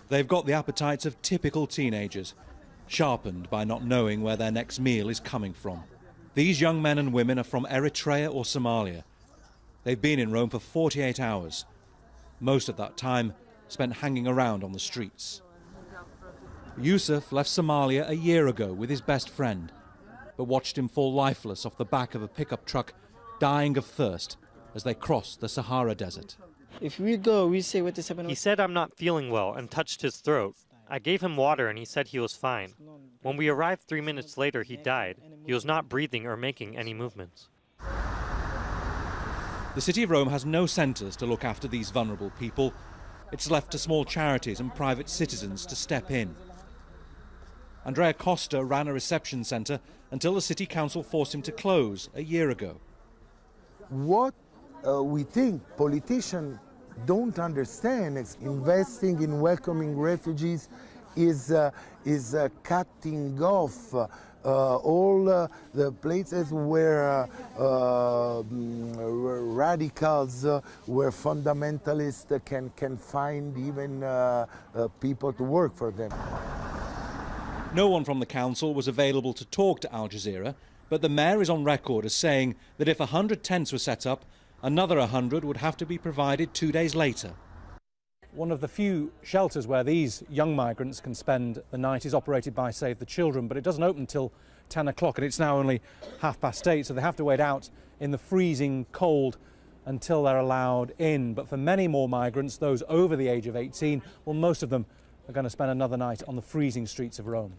They've got the appetites of typical teenagers, sharpened by not knowing where their next meal is coming from. These young men and women are from Eritrea or Somalia. They've been in Rome for 48 hours. Most of that time spent hanging around on the streets. Yusuf left Somalia a year ago with his best friend, but watched him fall lifeless off the back of a pickup truck, dying of thirst as they crossed the Sahara Desert. If we go, we say what is happening. He said I'm not feeling well and touched his throat. I gave him water and he said he was fine. When we arrived 3 minutes later, he died. He was not breathing or making any movements. The city of Rome has no centres to look after these vulnerable people. It's left to small charities and private citizens to step in. Andrea Costa ran a reception centre until the city council forced him to close a year ago. What we think politicians don't understand is investing in welcoming refugees is cutting off all the places where radicals, where fundamentalists can find even people to work for them. No one from the council was available to talk to Al Jazeera, but the mayor is on record as saying that if 100 tents were set up, another 100 would have to be provided 2 days later. One of the few shelters where these young migrants can spend the night is operated by Save the Children, but it doesn't open until 10 o'clock and it's now only 8:30, so they have to wait out in the freezing cold until they're allowed in. But for many more migrants, those over the age of 18, well, most of them are going to spend another night on the freezing streets of Rome.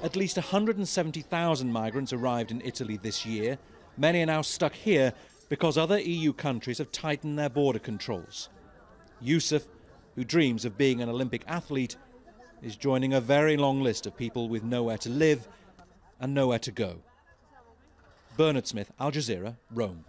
At least 170,000 migrants arrived in Italy this year. Many are now stuck here because other EU countries have tightened their border controls. Yusuf, who dreams of being an Olympic athlete, is joining a very long list of people with nowhere to live and nowhere to go. Bernard Smith, Al Jazeera, Rome.